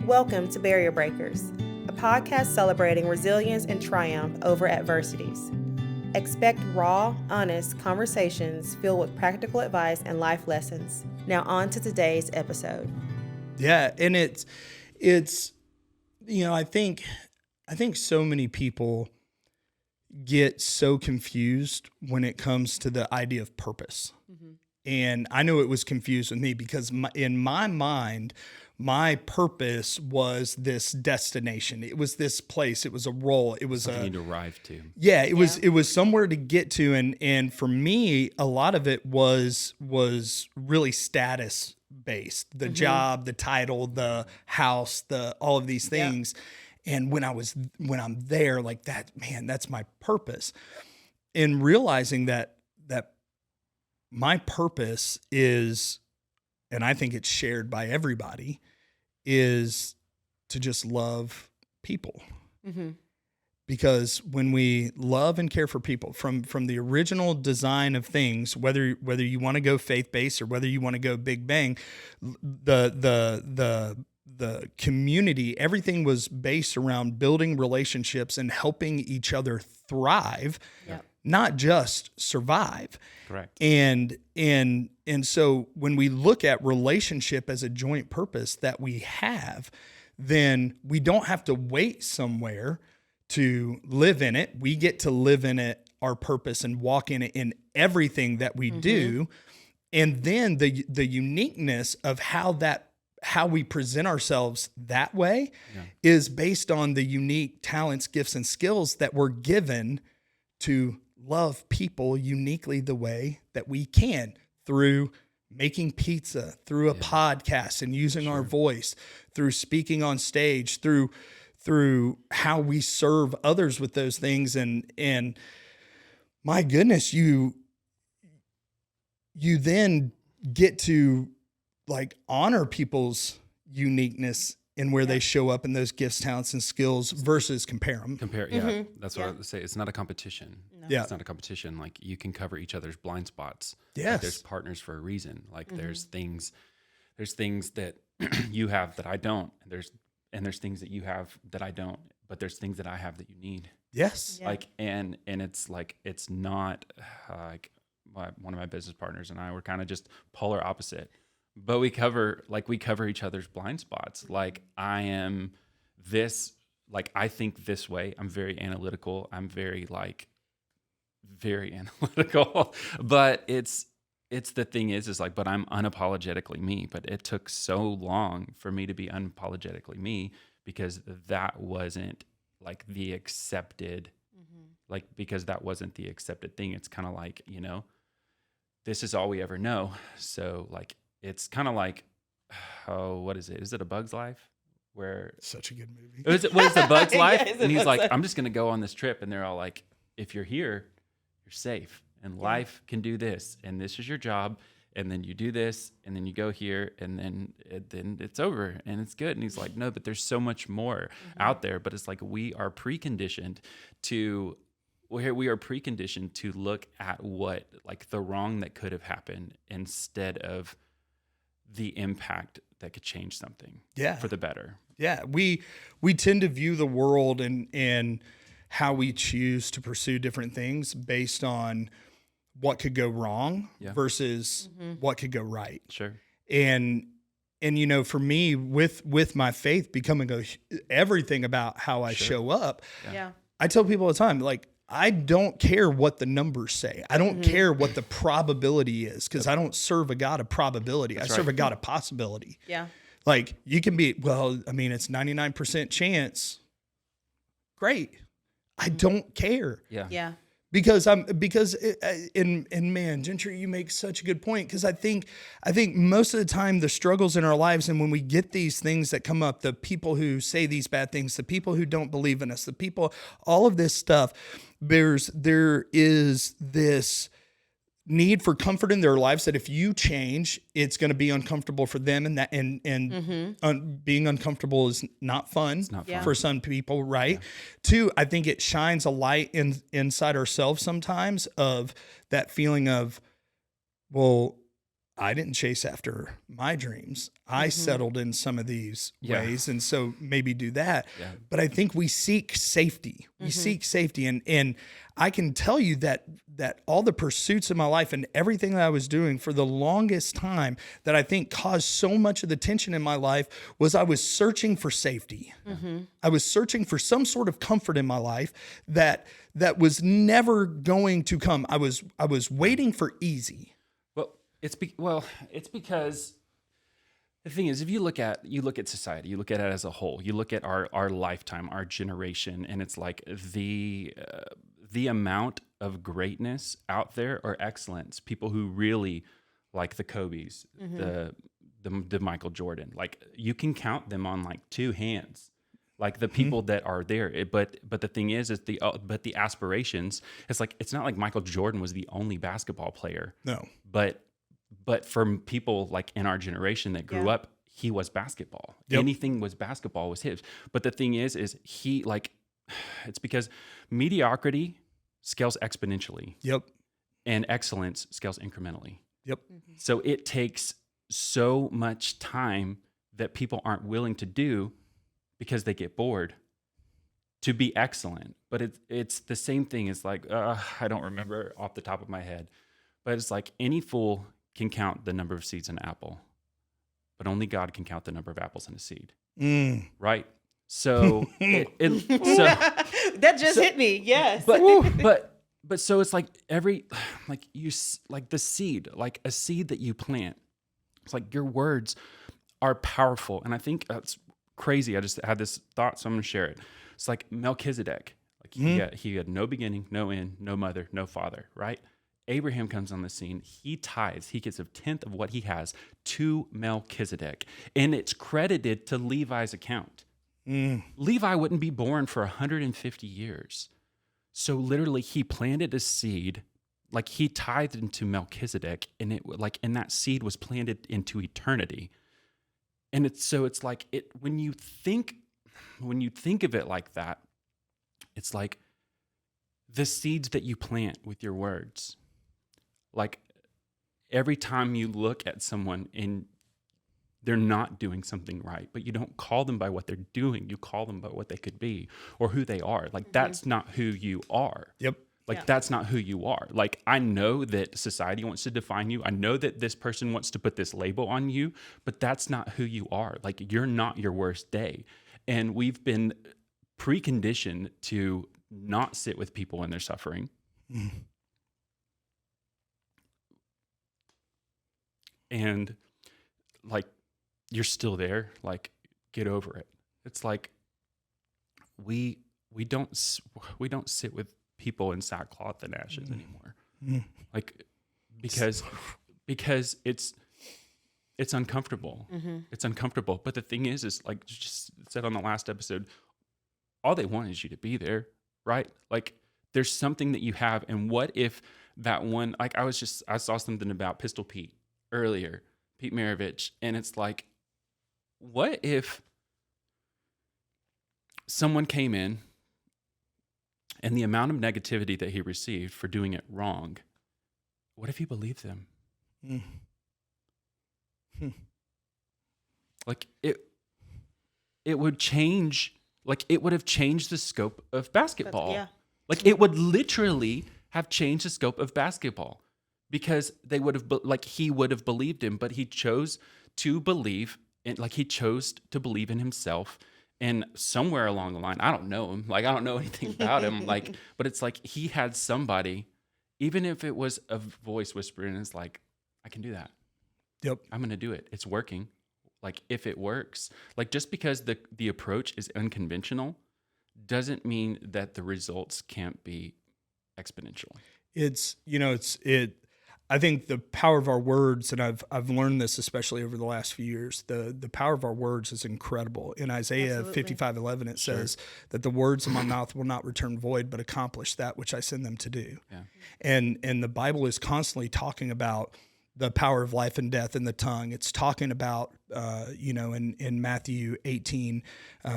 Welcome to Barrier Breakers, a podcast celebrating resilience and triumph over adversities. Expect raw, honest conversations filled with practical advice and life lessons. Now on to today's episode. Yeah, and it's I think so many people get so confused when it comes to the idea of purpose. Mm-hmm. And I know it was confused with me because in my mind, my purpose was this destination. It was this place. It was a role. It was something to arrive to. Yeah, it was somewhere to get to. And for me, a lot of it was really status based. The job, the title, the house, all of these things. Yeah. And when I'm there, like that, man, that's my purpose. And realizing that my purpose is, and I think it's shared by everybody, is to just love people. Mm-hmm. Because when we love and care for people, from the original design of things, whether you want to go faith-based or whether you want to go Big Bang, the community, everything was based around building relationships and helping each other thrive. Yep. Not just survive. Correct. And so when we look at relationship as a joint purpose that we have, then we don't have to wait somewhere to live in it. We get to live in it, our purpose, and walk in it in everything that we do. And then the uniqueness of how we present ourselves that way is based on the unique talents, gifts, and skills that we're given to love people uniquely the way that we can, through making pizza, through a podcast and using our voice, through speaking on stage, through how we serve others with those things. And my goodness, you then get to like honor people's uniqueness in where they show up in those gifts, talents, and skills versus compare them. That's what I would say. It's not a competition. No. Yeah. It's not a competition. Like, you can cover each other's blind spots. Yes. Like, there's partners for a reason. Like, there's things that you have that I don't. And there's things that you have that I don't, but there's things that I have that you need. Yes. Yeah. Like, and it's like, it's not like one of my business partners and I were kind of just polar opposite. But we cover each other's blind spots. Like, I am this, like, I think this way. I'm very analytical. I'm very analytical. But it's the thing is like, but I'm unapologetically me. But it took so long for me to be unapologetically me because that wasn't like the accepted, because that wasn't the accepted thing. It's kind of like, this is all we ever know. So like, it's kind of like, what is it? Is it A Bug's Life? Where such a good movie. What is A Bug's Life? And he's like, I'm just going to go on this trip. And they're all like, if you're here, you're safe. And life can do this. And this is your job. And then you do this. And then you go here. And then it's over. And it's good. And he's like, no, but there's so much more out there. But it's like, we are preconditioned to look at what, like, the wrong that could have happened instead of the impact that could change something for the better. Yeah. We tend to view the world and how we choose to pursue different things based on what could go wrong versus what could go right. Sure. And for me, with my faith becoming everything about how I show up, I tell people all the time, like, I don't care what the numbers say. I don't care what the probability is, because I don't serve a God of probability. I serve a God of possibility. Yeah. Like, you can be, it's 99% chance. Great. I don't care. Yeah. Yeah. Because man, Gentry, you make such a good point. Because I think most of the time the struggles in our lives, and when we get these things that come up, the people who say these bad things, the people who don't believe in us, the people, all of this stuff, there is this need for comfort in their lives that if you change, it's going to be uncomfortable for them, and being uncomfortable is not fun, for some people, right? Yeah. Two, I think it shines a light inside ourselves sometimes of that feeling of, well, I didn't chase after my dreams. I settled in some of these ways. And so maybe do that. Yeah. But I think we seek safety. We seek safety. And I can tell you that all the pursuits in my life and everything that I was doing for the longest time that I think caused so much of the tension in my life was I was searching for safety. I was searching for some sort of comfort in my life that was never going to come. I was waiting for easy. It's because the thing is, if you look at society, you look at it as a whole, you look at our lifetime, our generation, and it's like the amount of greatness out there or excellence, people who really like the Kobe's, the Michael Jordan, like you can count them on like two hands, like the people that are there. But the thing is the aspirations, it's like, it's not like Michael Jordan was the only basketball player. No. But for people like in our generation that grew up, he was basketball. Yep. Anything was basketball was his. But the thing is he like, it's because mediocrity scales exponentially. Yep. And excellence scales incrementally. Yep. So it takes so much time that people aren't willing to do because they get bored to be excellent. But it's the same thing. It's like, I don't remember off the top of my head, but it's like any fool can count the number of seeds in an apple, but only God can count the number of apples in a seed. Right? So, that just hit me. Yes. But so it's like like the seed, like a seed that you plant. It's like your words are powerful. And I think that's crazy. I just had this thought, so I'm going to share it. It's like Melchizedek. Like he had no beginning, no end, no mother, no father, right? Abraham comes on the scene. He tithes. He gives a tenth of what he has to Melchizedek. And it's credited to Levi's account. Levi wouldn't be born for 150 years. So literally he planted a seed, like he tithed into Melchizedek, and and that seed was planted into eternity. And it's like when you think of it like that, it's like the seeds that you plant with your words. Like every time you look at someone and they're not doing something right, but you don't call them by what they're doing. You call them by what they could be or who they are. Like that's not who you are. Yep. Like that's not who you are. Like I know that society wants to define you. I know that this person wants to put this label on you, but that's not who you are. Like you're not your worst day. And we've been preconditioned to not sit with people in their suffering. And like you're still there, like get over it. It's like we don't sit with people in sackcloth and ashes anymore. Like because it's uncomfortable. It's uncomfortable. But the thing is like just said on the last episode, all they want is you to be there, right? Like there's something that you have. And what if that one, like I saw something about Pistol Pete earlier, Pete Maravich, and it's like, what if someone came in and the amount of negativity that he received for doing it wrong, what if he believed them? Like it would change, like it would have changed the scope of basketball. Like it would literally have changed the scope of basketball because they would have, he would have believed him, but he chose to believe in, like he chose to believe in himself. And somewhere along the line, I don't know him, like I don't know anything about him, like, but it's like he had somebody, even if it was a voice whispering, it's like, I can do that. Yep. I'm going to do it. It's working. Like if it works, like just because the approach is unconventional doesn't mean that the results can't be exponential. I think the power of our words, and I've learned this especially over the last few years, the power of our words is incredible. In Isaiah 55:11, it says that the words of my mouth will not return void, but accomplish that which I send them to do. Yeah. And the Bible is constantly talking about the power of life and death in the tongue. It's talking about, in Matthew 18,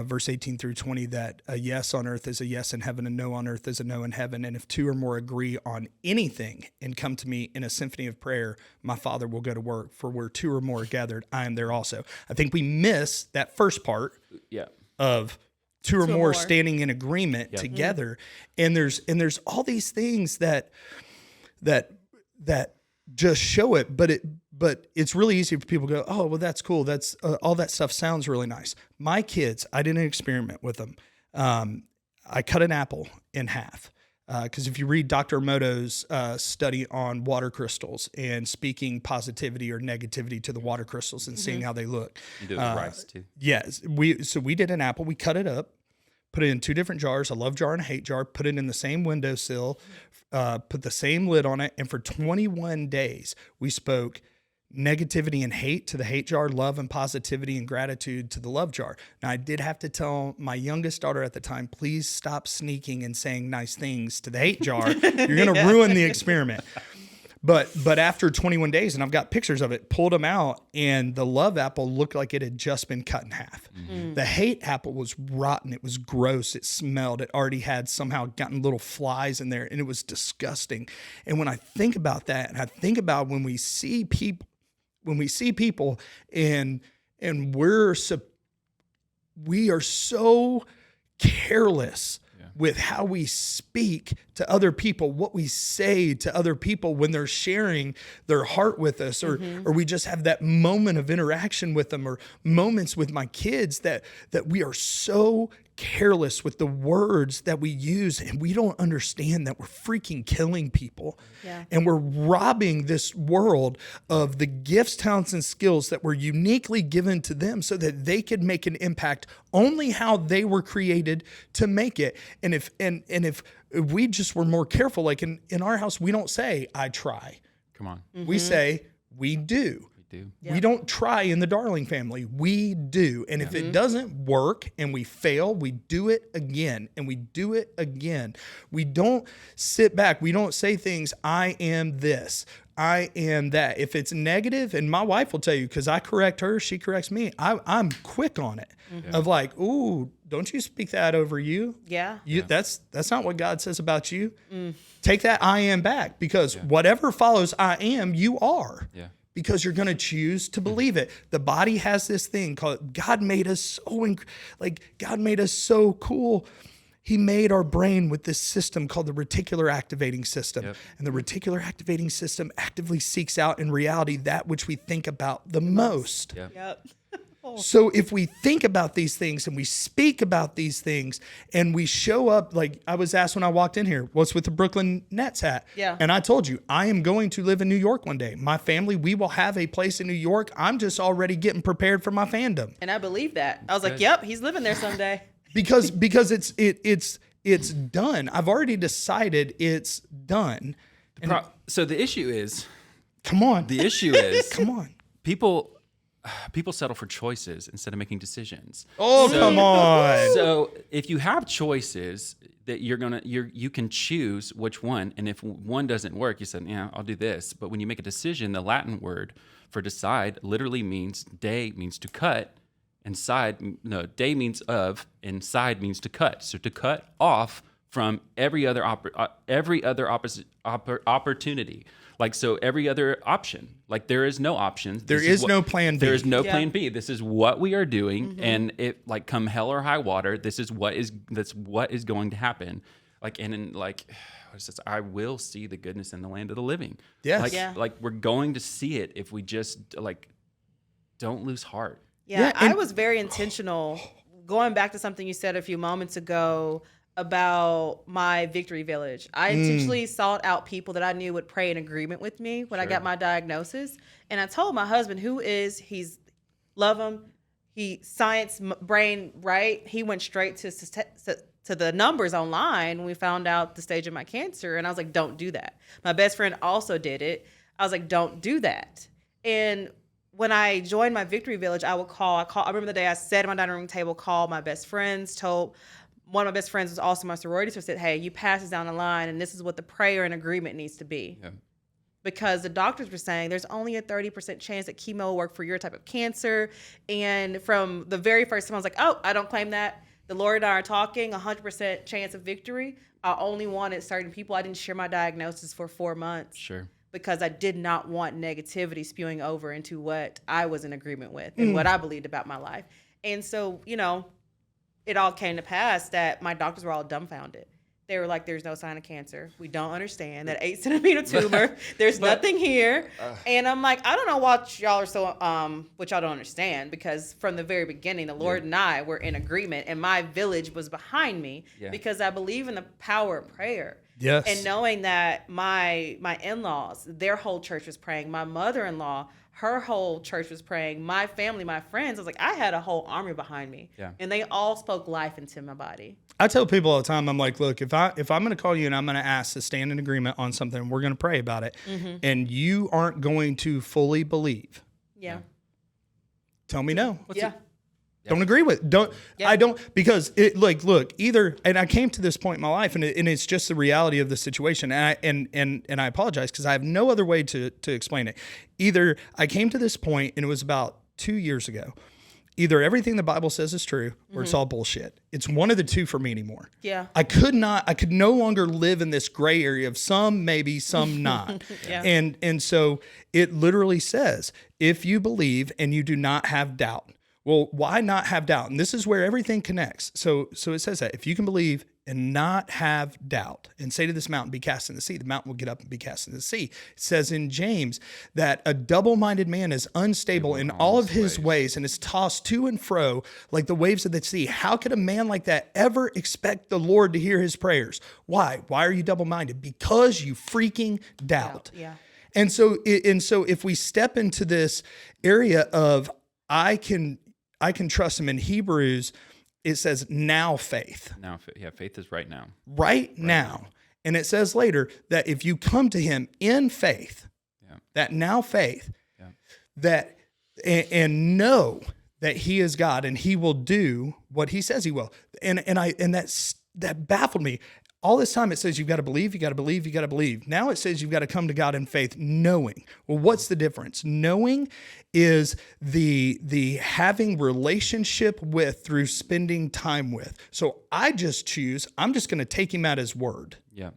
verse 18 through 20, that a yes on earth is a yes in heaven, and no on earth is a no in heaven. And if two or more agree on anything and come to me in a symphony of prayer, my Father will go to work. For where two or more are gathered, I am there also. I think we miss that first part of two or more standing in agreement together. And there's all these things that just show it, but it's really easy for people to go, oh, well, that's cool. That's all that stuff sounds really nice. My kids, I didn't experiment with them. I cut an apple in half. Because if you read Dr. Emoto's study on water crystals and speaking positivity or negativity to the water crystals and seeing how they look. You do it with rice too. Yes. We did an apple. We cut it up, put it in two different jars, a love jar and a hate jar, put it in the same windowsill, put the same lid on it. And for 21 days, we spoke negativity and hate to the hate jar, love and positivity and gratitude to the love jar. Now, I did have to tell my youngest daughter at the time, please stop sneaking and saying nice things to the hate jar. You're going to ruin the experiment. But after 21 days, and I've got pictures of it, pulled them out, and the love apple looked like it had just been cut in half. Mm-hmm. The hate apple was rotten. It was gross. It smelled. It already had somehow gotten little flies in there, and it was disgusting. And when I think about that, and I think about when we see people, and we are so careless with how we speak to other people, what we say to other people when they're sharing their heart with us, or we just have that moment of interaction with them, or moments with my kids that we are so careless with the words that we use, and we don't understand that we're freaking killing people. And we're robbing this world of the gifts, talents, and skills that were uniquely given to them so that they could make an impact only how they were created to make it. And if we just were more careful, like in our house, we don't say, I try. Come on. We say, we do. We don't try in the Darling family. We do. And if it doesn't work and we fail, we do it again and we do it again. We don't sit back. We don't say things, I am this, I am that. If it's negative, and my wife will tell you, because I correct her, she corrects me, I'm quick on it. Of like, ooh, don't you speak that over you? That's not what God says about you. Take that I am back, because whatever follows I am, you are. Because you're going to choose to believe it. The body has this thing called, God made us so cool. He made our brain with this system called the reticular activating system. And the reticular activating system actively seeks out in reality that which we think about the most. So if we think about these things and we speak about these things and we show up, like I was asked when I walked in here, what's with the Brooklyn Nets hat? And I told you, I am going to live in New York one day. My family, we will have a place in New York. I'm just already getting prepared for my fandom. And I believe that. I was like, yep, he's living there someday. because it's done. I've already decided it's done. So the issue is, come on. The issue is, come on. People settle for choices instead of making decisions. Come on. So if you have choices that you can choose which one, and if one doesn't work, you said, yeah, I'll do this. But when you make a decision, the Latin word for decide literally means day means to cut, and day means of, and side means to cut. So to cut off from every other opportunity. Like, so every other option, like there is no option. There is no plan B. There is no plan B. This is what we are doing. And it, like, come hell or high water, that's what is going to happen. Like, and in like, what is this? I will see the goodness in the land of the living. Yes. Like we're going to see it if we just don't lose heart. I was very intentional, going back to something you said a few moments ago about my Victory Village. I intentionally sought out people that I knew would pray in agreement with me when I got my diagnosis. And I told my husband, he's love him. He science brain, right? He went straight to the numbers online when we found out the stage of my cancer. And I was like, don't do that. My best friend also did it. I was like, don't do that. And when I joined my Victory Village, I remember the day I sat at my dining room table, called my best friends, told one of my best friends was also my sorority, so I said, hey, you pass this down the line, and this is what the prayer and agreement needs to be. because the doctors were saying there's only a 30% chance that chemo will work for your type of cancer. And from the very first time, I was like, oh, I don't claim that. The Lord and I are talking, 100% chance of victory. I only wanted certain people. I didn't share my diagnosis for 4 months. Sure. Because I did not want negativity spewing over into what I was in agreement with and what I believed about my life. And so, you know, it all came to pass that my doctors were all dumbfounded. They were like, there's no sign of cancer. We don't understand that 8-centimeter tumor. There's nothing here. And I'm like, I don't know what y'all are so, what y'all don't understand, because from the very beginning, the Lord and I were in agreement, and my village was behind me because I believe in the power of prayer. Yes. And knowing that my in-laws, their whole church was praying. My mother-in-law, her whole church was praying. My family, my friends, I was like, I had a whole army behind me. Yeah. And they all spoke life into my body. I tell people all the time, I'm like, look, if I'm going to call you and I'm going to ask to stand in agreement on something, we're going to pray about it, and you aren't going to fully believe. Yeah. Tell me no. Yeah. Don't agree with. I don't, because it, like, look, either, and I came to this point in my life, and it's just the reality of the situation, and I apologize because I have no other way to explain it. Either I came to this point, and it was about 2 years ago. Either everything the Bible says is true, or it's all bullshit. It's one of the two for me anymore. Yeah. I could no longer live in this gray area of some maybe, some not. And so it literally says, if you believe and you do not have doubt. Well, why not have doubt? And this is where everything connects. So it says that if you can believe and not have doubt and say to this mountain, be cast in the sea, the mountain will get up and be cast in the sea. It says in James that a double-minded man is unstable in all of his ways and is tossed to and fro like the waves of the sea. How could a man like that ever expect the Lord to hear his prayers? Why? Why are you double-minded? Because you freaking doubt. Yeah. And so if we step into this area of I can trust him, in Hebrews, it says now faith. Now, faith is right now. Right now. And it says later that if you come to him in faith, that now faith, that and know that he is God and he will do what he says he will. And that baffled me. All this time it says you've got to believe, you got to believe, you got to believe. Now it says you've got to come to God in faith, knowing. Well, what's the difference? Knowing is the having relationship with through spending time with. So I just choose, I'm just going to take him at his word. Yeah.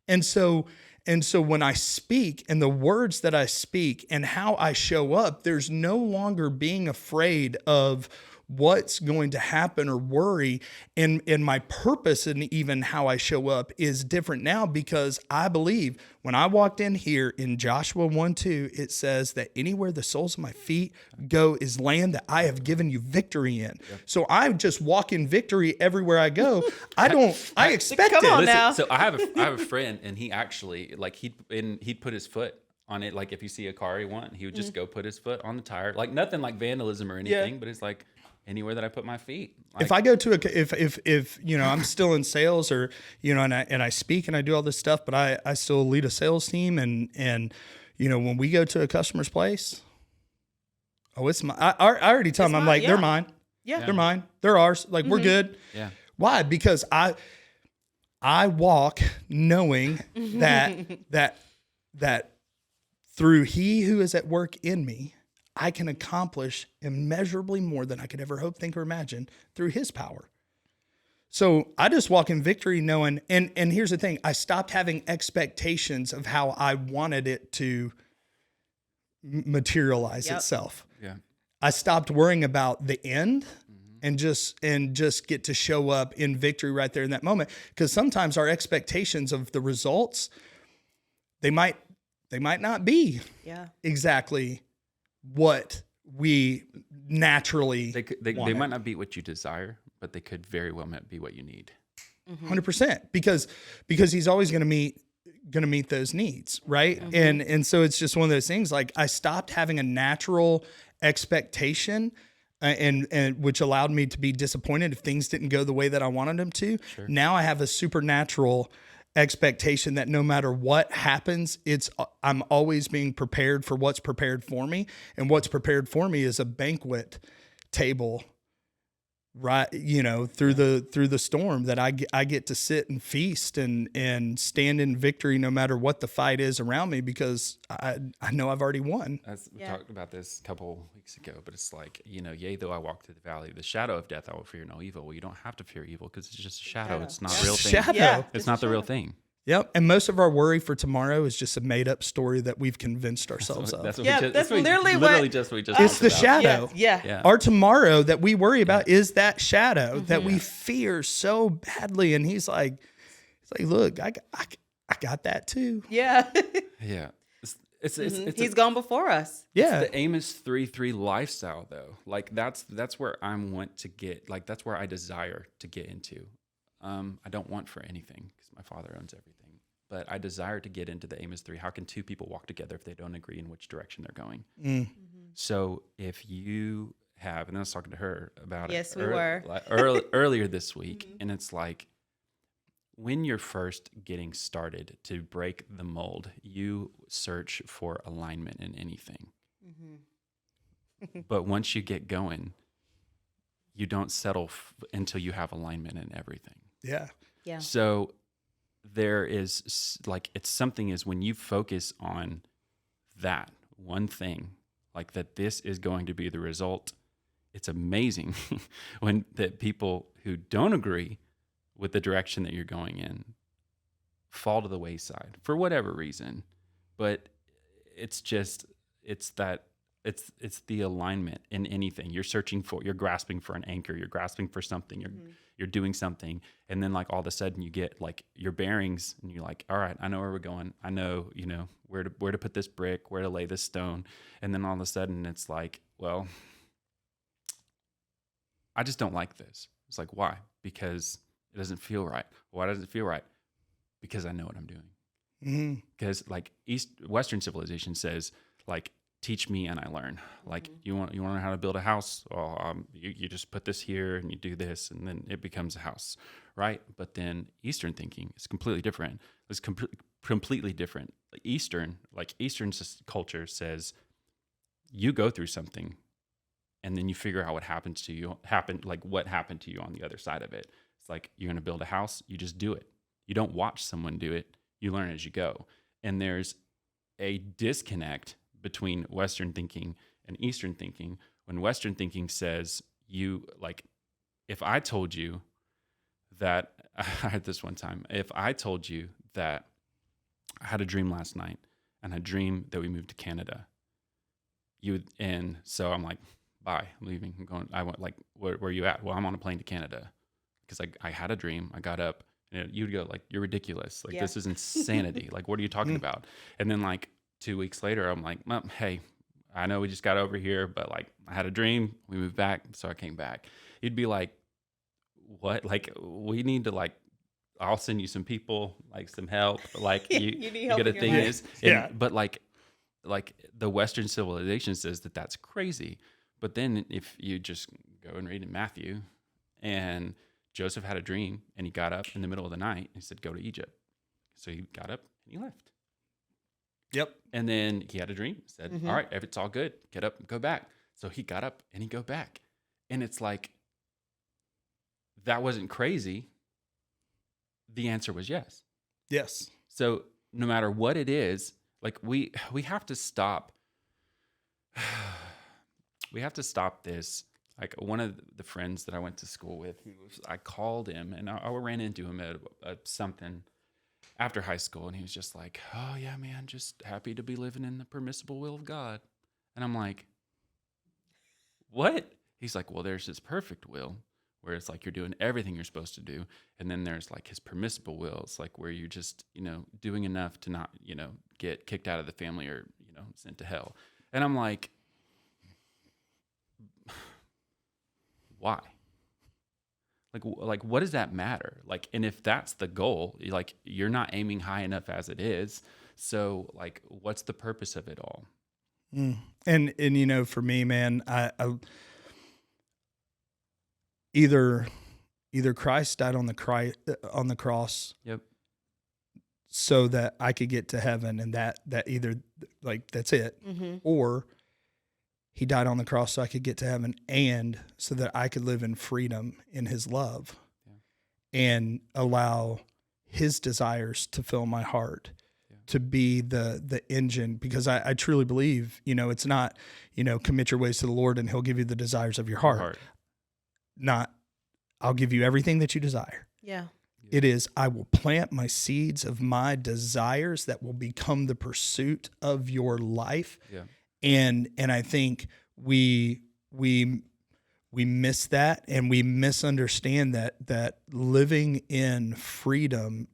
And so when I speak and the words that I speak and how I show up, there's no longer being afraid of what's going to happen or worry. And my purpose and even how I show up is different now, because I believe when I walked in here in Joshua 1:2, it says that anywhere the soles of my feet go is land that I have given you victory in. Yep. So I just walk in victory everywhere I go. I expect Come it. on now. So I have a friend, and he actually, like, he'd put his foot on it. Like, if you see a car he want, he would just go put his foot on the tire. Like, nothing like vandalism or anything, but it's like, anywhere that I put my feet. Like, if I go to if you know, I'm still in sales, or, you know, and I speak and I do all this stuff, but I still lead a sales team, and you know, when we go to a customer's place, it's my, I already tell them, I'm like, they're mine. Yeah. They're mine. They're ours. Like, we're good. Yeah. Why? Because I walk knowing that through he who is at work in me, I can accomplish immeasurably more than I could ever hope, think, or imagine through his power. So I just walk in victory knowing, and here's the thing, I stopped having expectations of how I wanted it to materialize itself. Yeah. I stopped worrying about the end and just get to show up in victory right there in that moment. Because sometimes our expectations of the results, they might not be exactly what we naturally they might not be what you desire, but they could very well be what you need. 100%, because he's always going to meet those needs, right? And so it's just one of those things. Like, I stopped having a natural expectation, and which allowed me to be disappointed if things didn't go the way that I wanted them to. Sure. Now I have a supernatural expectation that no matter what happens, I'm always being prepared for what's prepared for me. And what's prepared for me is a banquet table right, through the storm, that I get to sit and feast and stand in victory no matter what the fight is around me, because I know I've already won. We talked about this a couple weeks ago, but it's like, yea, though I walk through the valley of the shadow of death, I will fear no evil. Well, you don't have to fear evil because it's just a shadow. It's not a real thing. Shadow. Yeah. It's not the real thing. Yep. And most of our worry for tomorrow is just a made up story that we've convinced ourselves of. That's what Yeah, we just, that's what we- literally literally what- just what we just It's talked the about. shadow. Yeah. Our tomorrow that we worry about is that shadow that we fear so badly. And he's like, look, I got that too. Yeah. Yeah. It's He's gone before us. Yeah. the Amos 3:3 lifestyle though. Like that's where I want to get, like that's where I desire to get into. I don't want for anything because my Father owns everything, but I desire to get into the Amos 3. How can two people walk together if they don't agree in which direction they're going? So if you have, and I was talking to her about Yes, it we were. earlier this week, and it's like, when you're first getting started to break the mold, you search for alignment in anything. But once you get going, you don't settle until you have alignment in everything. Yeah. Yeah. So there is it's something is when you focus on that one thing, like that this is going to be the result. It's amazing when that people who don't agree with the direction that you're going in fall to the wayside for whatever reason. But it's the alignment in anything you're searching for. You're grasping for an anchor. You're grasping for something. You're doing something. And then like all of a sudden you get like your bearings and you're like, all right, I know where we're going. I know, where to put this brick, where to lay this stone. And then all of a sudden it's like, well, I just don't like this. It's like, why? Because it doesn't feel right. Why does it feel right? Because I know what I'm doing. Because like Western civilization says, like, teach me and I learn. Like you want to know how to build a house? Well, you just put this here and you do this and then it becomes a house, right? But then Eastern thinking is completely different. It's completely different. Eastern culture says you go through something and then you figure out what happened to you on the other side of it. It's like you're going to build a house, you just do it. You don't watch someone do it. You learn as you go. And there's a disconnect between Western thinking and Eastern thinking. When Western thinking says if I told you that, I heard this one time, if I told you that I had a dream last night and I dreamed that we moved to Canada, and so I'm like, bye, I'm leaving. I'm going. I went like, where are you at? Well, I'm on a plane to Canada because I had a dream. I got up and you'd go like, you're ridiculous. Like this is insanity. Like, what are you talking about? And then like 2 weeks later, I'm like, well, hey, I know we just got over here, but like I had a dream. We moved back, so I came back. You'd be like, what? Like we need to like, I'll send you some people, like some help. Like you need help get a in your thing life. is, Yeah. But like the Western civilization says that that's crazy. But then if you just go and read in Matthew, and Joseph had a dream and he got up in the middle of the night and he said, go to Egypt. So he got up and he left. Yep. And then he had a dream, said, all right, if it's all good, get up and go back. So he got up and he go back. And it's like, that wasn't crazy. The answer was yes. Yes. So no matter what it is, like we have to stop. We have to stop this. Like one of the friends that I went to school with, I called him and I ran into him at something after high school. And he was just like, oh yeah, man, just happy to be living in the permissible will of God. And I'm like, what? He's like, well, there's his perfect will where it's like you're doing everything you're supposed to do. And then there's like his permissible will. It's like where you're just, doing enough to not, get kicked out of the family or, sent to hell. And I'm like, why? Like, what does that matter? Like, and if that's the goal, like, you're not aiming high enough as it is. So, like, what's the purpose of it all? And for me, man, I either Christ died on the cross, Yep. so that I could get to heaven, and that either like that's it, or he died on the cross so I could get to heaven and so that I could live in freedom in his love and allow his desires to fill my heart, to be the engine, because I truly believe, it's not, commit your ways to the Lord and he'll give you the desires of your heart. Not, I'll give you everything that you desire. Yeah. It is, I will plant my seeds of my desires that will become the pursuit of your life. Yeah. And I think we miss that, and we misunderstand that living in freedom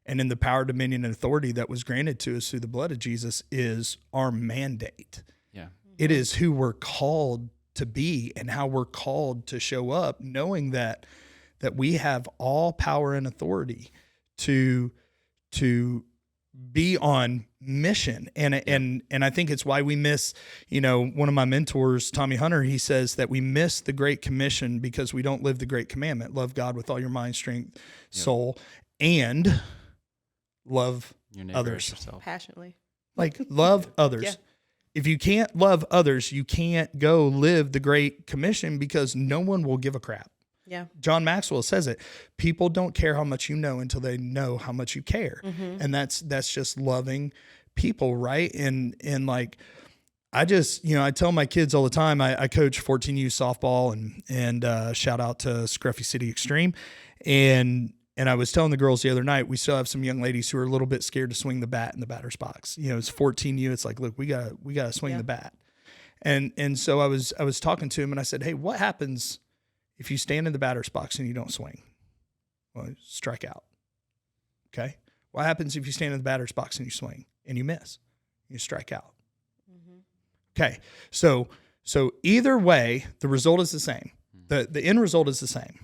and in the power, dominion, and authority that was granted to us through the blood of Jesus is our mandate. Yeah. It is who we're called to be and how we're called to show up, knowing that we have all power and authority to be on mission. And I think it's why we miss, one of my mentors, Tommy Hunter, he says that we miss the Great Commission because we don't live the Great Commandment. Love God with all your mind, strength, soul, and love Your neighbor others. as yourself. Passionately. Like, love others. Yeah. If you can't love others, you can't go live the Great Commission, because no one will give a crap. Yeah. John Maxwell says it. People don't care how much you know until they know how much you care. Mm-hmm. And that's just loving people, right? And like, I just, I tell my kids all the time, I coach 14U softball and shout out to Scruffy City Extreme. And I was telling the girls the other night, we still have some young ladies who are a little bit scared to swing the bat in the batter's box. It's 14U. It's like, look, we gotta swing the bat. And so I was talking to him, and I said, hey, what happens if you stand in the batter's box and you don't swing? Well, strike out. Okay. What happens if you stand in the batter's box and you swing and you miss? You strike out. Mm-hmm. Okay. So either way, the result is the same. The end result is the same.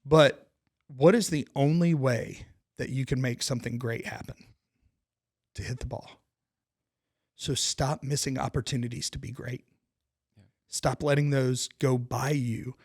But what is the only way that you can make something great happen? To hit the ball. So stop missing opportunities to be great. Stop letting those go by you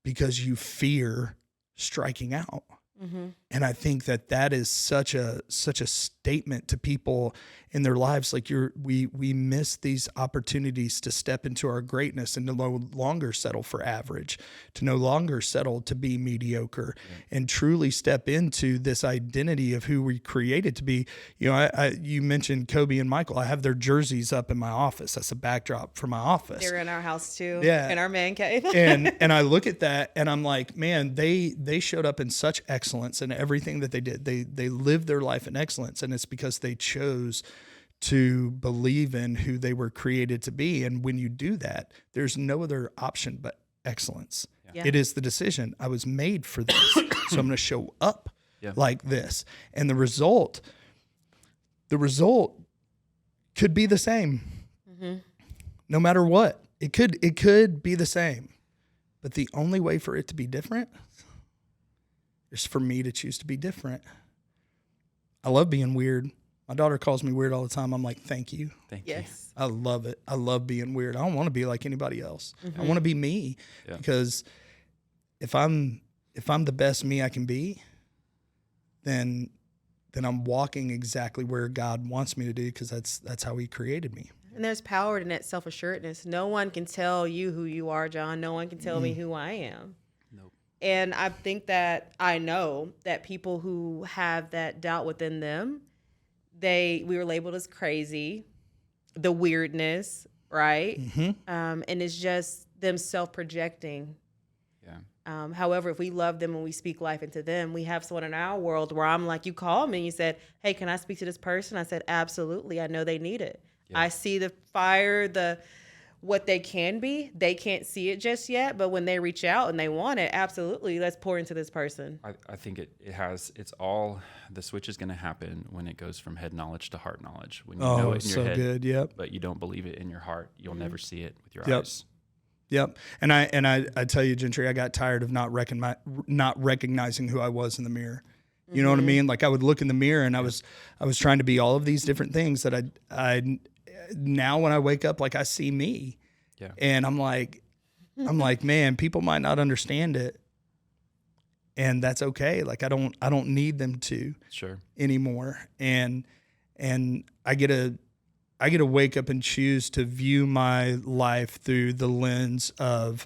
because you fear striking out. Mm-hmm. And I think that is such a statement to people in their lives. Like, we miss these opportunities to step into our greatness and to no longer settle for average, to no longer settle to be mediocre, and truly step into this identity of who we created to be. You mentioned Kobe and Michael. I have their jerseys up in my office. That's a backdrop for my office. They're in our house too. Yeah. In our man cave. and I look at that and I'm like, man, they showed up in such excellence in everything that they did. They lived their life in excellence, and it's because they chose to believe in who they were created to be. And when you do that, there's no other option but excellence. Yeah. It is the decision. I was made for this, so I'm going to show up like this. And the result could be the same. Mm-hmm. No matter what, it could be the same. But the only way for it to be different is for me to choose to be different. I love being weird. My daughter calls me weird all the time. I'm like, thank you. Thank you. I love it. I love being weird. I don't want to be like anybody else. Mm-hmm. I want to be me, because if I'm the best me I can be, then I'm walking exactly where God wants me to do, because that's how he created me. And there's power in that self-assuredness. No one can tell you who you are, John. No one can tell me who I am. Nope. And I think that I know that people who have that doubt within them, we were labeled as crazy, the weirdness, right? Mm-hmm. And it's just them self-projecting. Yeah. However, if we love them and we speak life into them, we have someone in our world where I'm like, you called me and you said, hey, can I speak to this person? I said, absolutely. I know they need it. Yeah. I see the fire, what they can be. They can't see it just yet, but when they reach out and they want it, absolutely, let's pour into this person. I think it's all, the switch is going to happen when it goes from head knowledge to heart knowledge. When you know it in your head, good. Yep. But you don't believe it in your heart, you'll never see it with your Yep. eyes. Yep. And I tell you, Gentry, I got tired of not recognizing who I was in the mirror. You know what I mean? Like, I would look in the mirror and I was trying to be all of these different things that I now when I wake up, like, I see me. Yeah. And I'm like, man, people might not understand it, and that's okay. Like, I don't need them to Sure. anymore. And I get wake up and choose to view my life through the lens of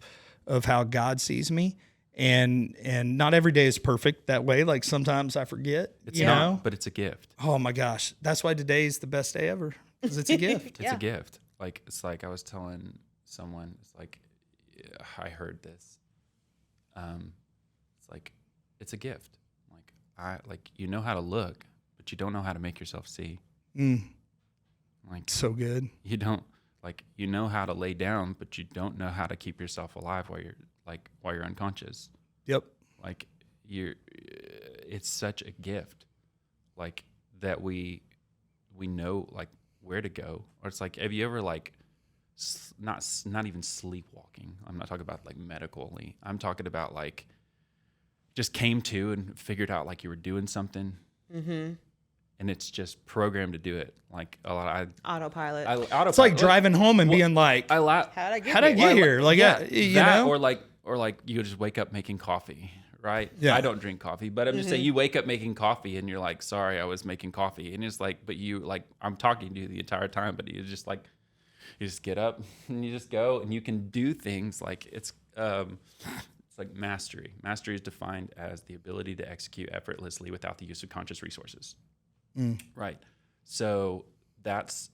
how God sees me. And not every day is perfect that way. Like sometimes I forget, It's you not, know? but it's a gift. Oh my gosh. That's why today is the best day ever. Because it's a gift. It's a gift. Like, it's like I was telling someone, it's like, I heard this. It's like, it's a gift. Like, you know how to look, but you don't know how to make yourself see. Like, So good. you don't, like, you know how to lay down, but you don't know how to keep yourself alive while you're unconscious. Yep. Like, it's such a gift, like, that we know, like, where to go. Or it's like, have you ever, like, not even sleepwalking? I'm not talking about, like, medically. I'm talking about, like, just came to and figured out, like, you were doing something, and it's just programmed to do it. Like, a lot. Autopilot. It's like driving home and being like, How'd I get how'd I get here? Like, you that, know? or like you just wake up making coffee, right? Yeah. I don't drink coffee, but I'm just saying, you wake up making coffee and you're like, sorry, I was making coffee. And it's like, but you, like, I'm talking to you the entire time, but you just, like, you just get up and you just go and you can do things. Like, it's like mastery. Mastery is defined as the ability to execute effortlessly without the use of conscious resources. Right. So that's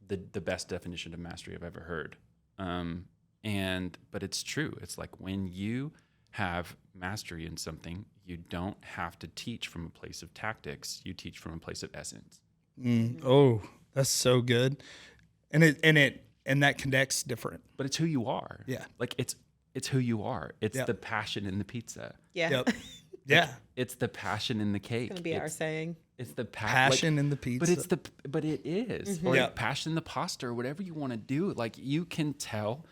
the best definition of mastery I've ever heard. But it's true. It's like, when you have mastery in something, you don't have to teach from a place of tactics. You teach from a place of essence. Oh, that's so good. And that connects different. But it's who you are. Yeah. Like, it's who you are. It's Yep. the passion in the pizza. Yeah. Yep. Yeah. It's the passion in the cake. Gonna be our saying. It's the Passion in the pizza. But it is. Or Yep. passion in the pasta, or whatever you want to do. Like, you can tell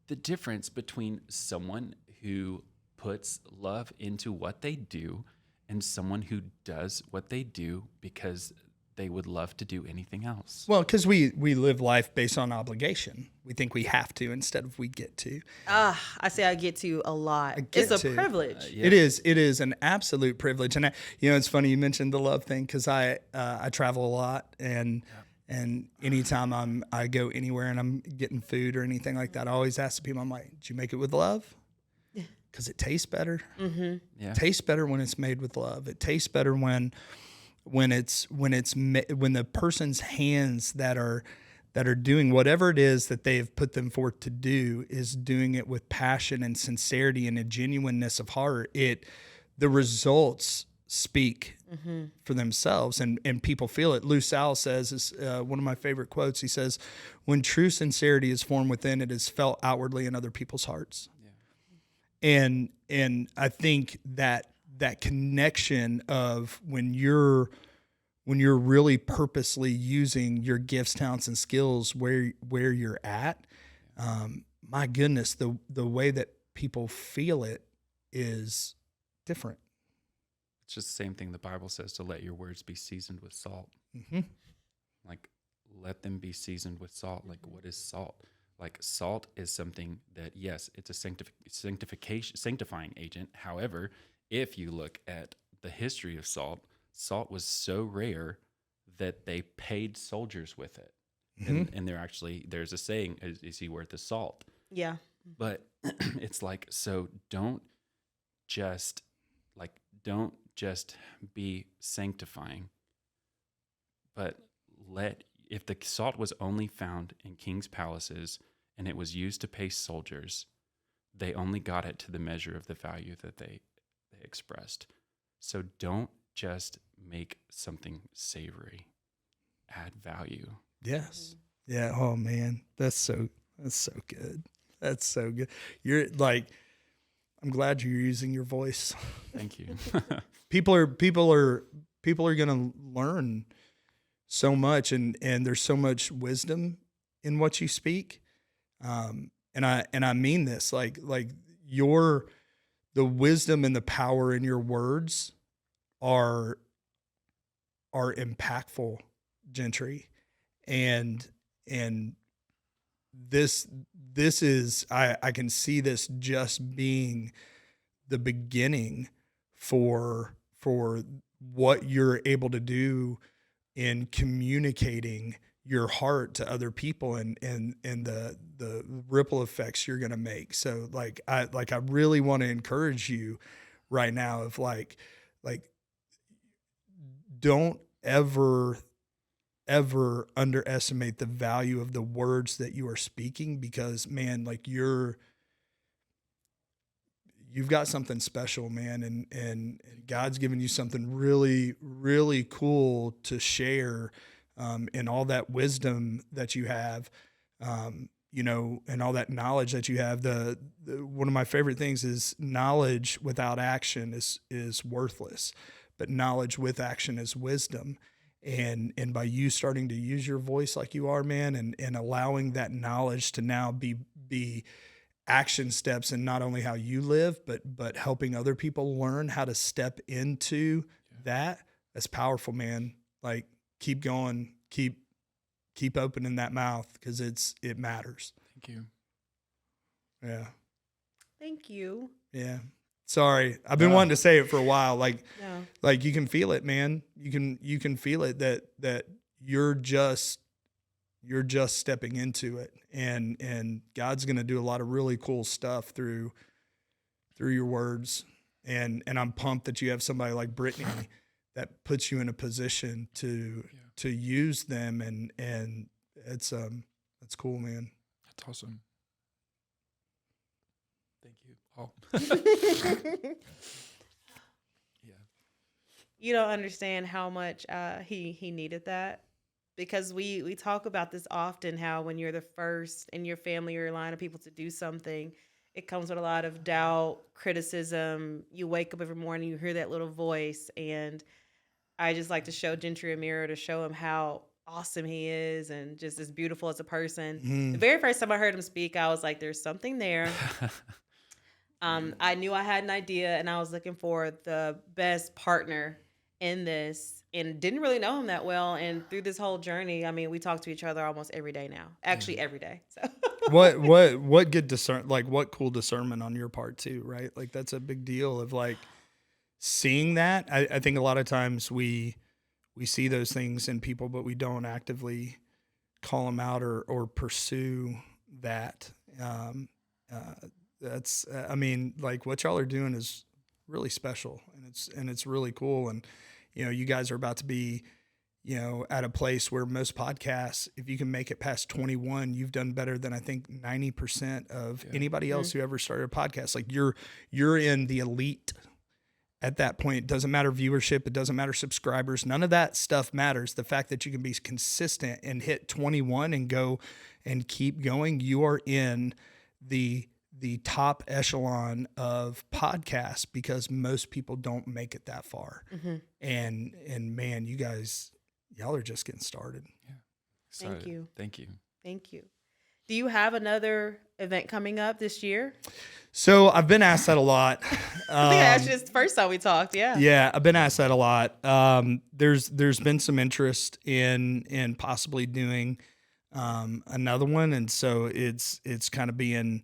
the difference between someone who puts love into what they do and someone who does what they do because they would love to do anything else. Well, because we live life based on obligation. We think we have to instead of we get to. I say I get to a lot. get It's a to. privilege. Yeah. It is an absolute privilege. And it's funny you mentioned the love thing, because I travel a lot, and anytime I go anywhere and I'm getting food or anything like that, I always ask the people, I'm like, did you make it with love? Because it tastes better. Yeah. It tastes better when it's made with love. It tastes better when the person's hands that are doing whatever it is that they have put them forth to do is doing it with passion and sincerity and a genuineness of heart. The results speak for themselves, and people feel it. Lou Sal says, is one of my favorite quotes. He says, "When true sincerity is formed within, it is felt outwardly in other people's hearts." Yeah. And I think that connection of when you're really purposely using your gifts, talents, and skills where you're at, my goodness, the way that people feel it is different. It's just the same thing the Bible says, to let your words be seasoned with salt. Like, let them be seasoned with salt. Like, what is salt? Like, salt is something that, yes, it's a sanctifying agent. However, if you look at the history of salt was so rare that they paid soldiers with it. And there's a saying, is he worth the salt? Yeah. But it's like, so don't just be sanctifying, but if the salt was only found in king's palaces and it was used to pay soldiers, they only got it to the measure of the value that they expressed. So don't just make something savory, add value. Yes. Yeah. Oh man, that's so good. That's so good. You're like, I'm glad you're using your voice. Thank you. People are going to learn so much, and there's so much wisdom in what you speak. And I mean this, like the wisdom and the power in your words are impactful, Gentry. And this is, I can see this just being the beginning for what you're able to do in communicating your heart to other people and the ripple effects you're going to make. So like I really want to encourage you right now of like don't ever underestimate the value of the words that you are speaking, because man, like you've got something special, man. And God's given you something really, really cool to share, in all that wisdom that you have, you know, and all that knowledge that you have. The one of my favorite things is knowledge without action is worthless, but knowledge with action is wisdom. And by you starting to use your voice like you are, man, and allowing that knowledge to now be action steps in not only how you live, but helping other people learn how to step into that's powerful, man. Like keep going, keep opening that mouth, because it matters. Thank you. Yeah. Thank you. Yeah. Sorry. I've been wanting to say it for a while. Like, No. like you can feel it, man. You can feel it that you're just stepping into it, and God's going to do a lot of really cool stuff through your words. And I'm pumped that you have somebody like Brittany that puts you in a position to use them. And it's cool, man. That's awesome. Thank you. Oh. Yeah. You don't understand how much he needed that, because we talk about this often, how when you're the first in your family or your line of people to do something, it comes with a lot of doubt, criticism. You wake up every morning, you hear that little voice, and I just like to show Gentry a mirror to show him how awesome he is and just as beautiful as a person. The very first time I heard him speak, I was like, there's something there. I knew I had an idea, and I was looking for the best partner in this, and didn't really know him that well. And through this whole journey, I mean, we talk to each other almost every day now. Actually, every day. So what good like what cool discernment on your part too, right? Like that's a big deal of like seeing that. I think a lot of times we see those things in people, but we don't actively call them out or pursue that. That's I mean, like what y'all are doing is really special, and it's really cool. And you know, you guys are about to be, you know, at a place where most podcasts, if you can make it past 21, you've done better than I think 90% of anybody else who ever started a podcast. Like you're in the elite at that point. It doesn't matter viewership, it doesn't matter subscribers, none of that stuff matters. The fact that you can be consistent and hit 21 and go and keep going, you are in the top echelon of podcasts, because most people don't make it that far. And man, you guys, y'all are just getting started. Yeah. Thank you. Thank you. Thank you. Do you have another event coming up this year? So I've been asked that a lot. I think I asked you this the first time we talked. Yeah. Yeah, I've been asked that a lot. There's been some interest in possibly doing another one, and so it's kind of being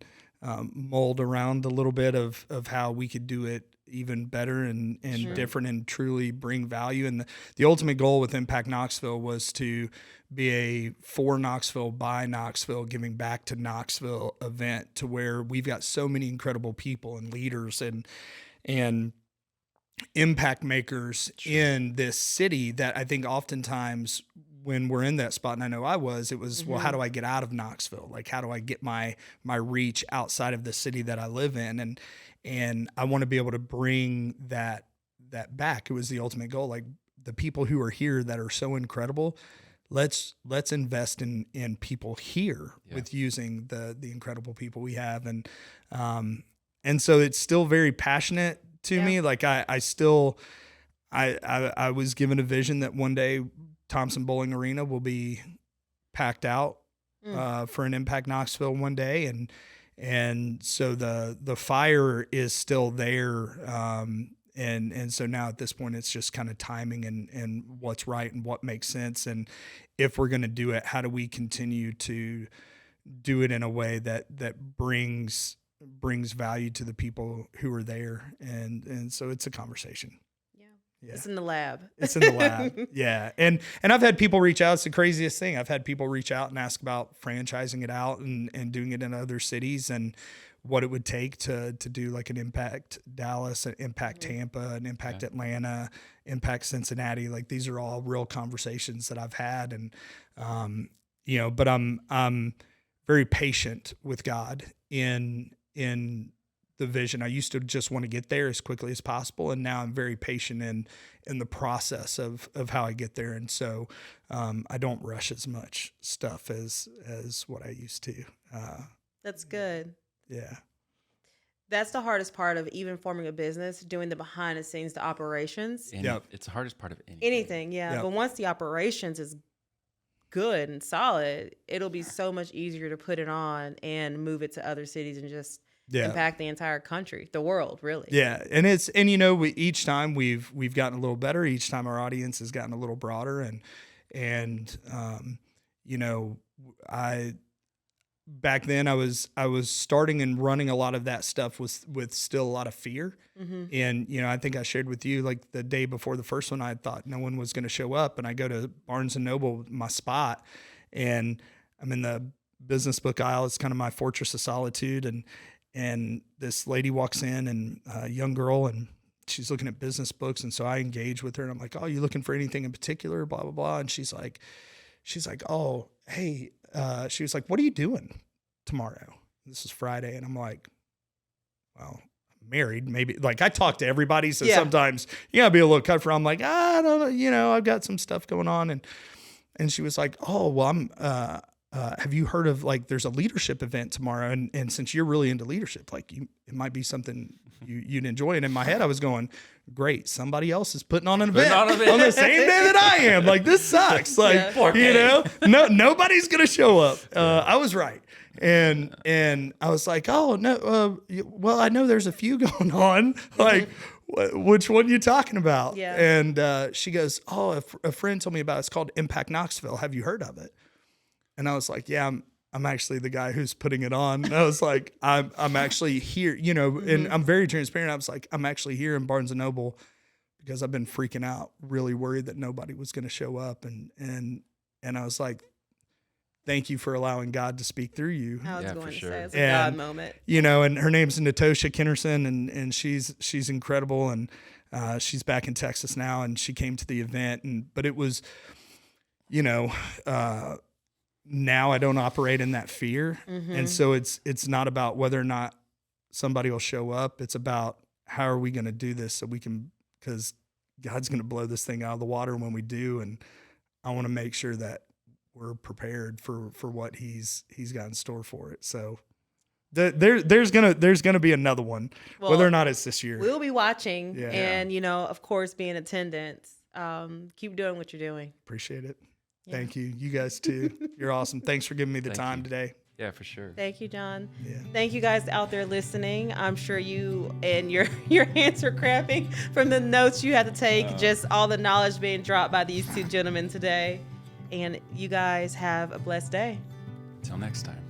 mulled around a little bit of how we could do it even better and different and truly bring value. And the ultimate goal with Impact Knoxville was to be a for Knoxville, by Knoxville, giving back to Knoxville event, to where we've got so many incredible people and leaders and impact makers in this city that I think oftentimes when we're in that spot, and I know it was, well, how do I get out of Knoxville? Like, how do I get my reach outside of the city that I live in? And I want to be able to bring that back. It was the ultimate goal. Like, the people who are here that are so incredible, let's invest in people here with using the incredible people we have. And so it's still very passionate to me. Like I was given a vision that one day Thompson Bowling Arena will be packed out for an Impact Knoxville one day. And so the fire is still there. And so now at this point, it's just kind of timing and what's right and what makes sense. And if we're going to do it, how do we continue to do it in a way that brings value to the people who are there? And so it's a conversation. Yeah. It's in the lab. It's in the lab. Yeah. And I've had people reach out. It's the craziest thing. I've had people reach out and ask about franchising it out and doing it in other cities and what it would take to do like an Impact Dallas, an Impact Tampa, an Impact Atlanta, Impact Cincinnati. Like these are all real conversations that I've had. And, but I'm very patient with God in the vision. I used to just want to get there as quickly as possible. And now I'm very patient in the process of how I get there. And so, I don't rush as much stuff as what I used to. That's good. Yeah. That's the hardest part of even forming a business, doing the behind the scenes, the operations. It's the hardest part of anything. Anything. Yeah. Yep. But once the operations is good and solid, it'll be so much easier to put it on and move it to other cities and just impact the entire country, the world, really. Yeah. And each time we've gotten a little better. Each time our audience has gotten a little broader back then I was starting and running a lot of that stuff with still a lot of fear. Mm-hmm. And, I think I shared with you like the day before the first one, I thought no one was going to show up, and I go to Barnes and Noble, my spot, and I'm in the business book aisle. It's kind of my fortress of solitude. And this lady walks in, and a young girl, and she's looking at business books. And so I engage with her, and I'm like, "Oh, you looking for anything in particular?" Blah, blah, blah. And she's like, "Oh, hey," she was like, "What are you doing tomorrow?" This is Friday. And I'm like, "Well, I'm married." Maybe like I talk to everybody. So sometimes you gotta be a little cut for, I'm like, "I don't know, I've got some stuff going on." And she was like, "Oh, well, I'm, have you heard of like, there's a leadership event tomorrow. And since you're really into leadership, like it might be something you'd enjoy." And in my head, I was going, "Great. Somebody else is putting on an event on the same day that I am. Like, this sucks." Like, nobody's going to show up. I was right. And I was like, "Oh no. Well, I know there's a few going on. Like, which one are you talking about?" Yeah. And she goes, "Oh, a friend told me about it. It's called Impact Knoxville. Have you heard of it?" And I was like, "Yeah, I'm actually the guy who's putting it on." And I was like, I'm actually here, and I'm very transparent. I was like, "I'm actually here in Barnes and Noble because I've been freaking out, really worried that nobody was going to show up." And I was like, "Thank you for allowing God to speak through you." I was Yeah, going for to sure. say it's a God moment. And her name's Natosha Kinnerson, and she's incredible. And she's back in Texas now, and she came to the event. But it was, now I don't operate in that fear. Mm-hmm. And so it's not about whether or not somebody will show up. It's about how are we going to do this so we can, because God's going to blow this thing out of the water when we do. And I want to make sure that we're prepared for what he's got in store for it. So there's gonna be another one, whether or not it's this year. We'll be watching and, of course, be in attendance. Keep doing what you're doing. Appreciate it. Thank you. You guys too. You're awesome. Thanks for giving me the time today. Yeah, for sure. Thank you, John. Yeah. Thank you guys out there listening. I'm sure you and your hands are cramping from the notes you had to take, just all the knowledge being dropped by these two gentlemen today. And you guys have a blessed day. Until next time.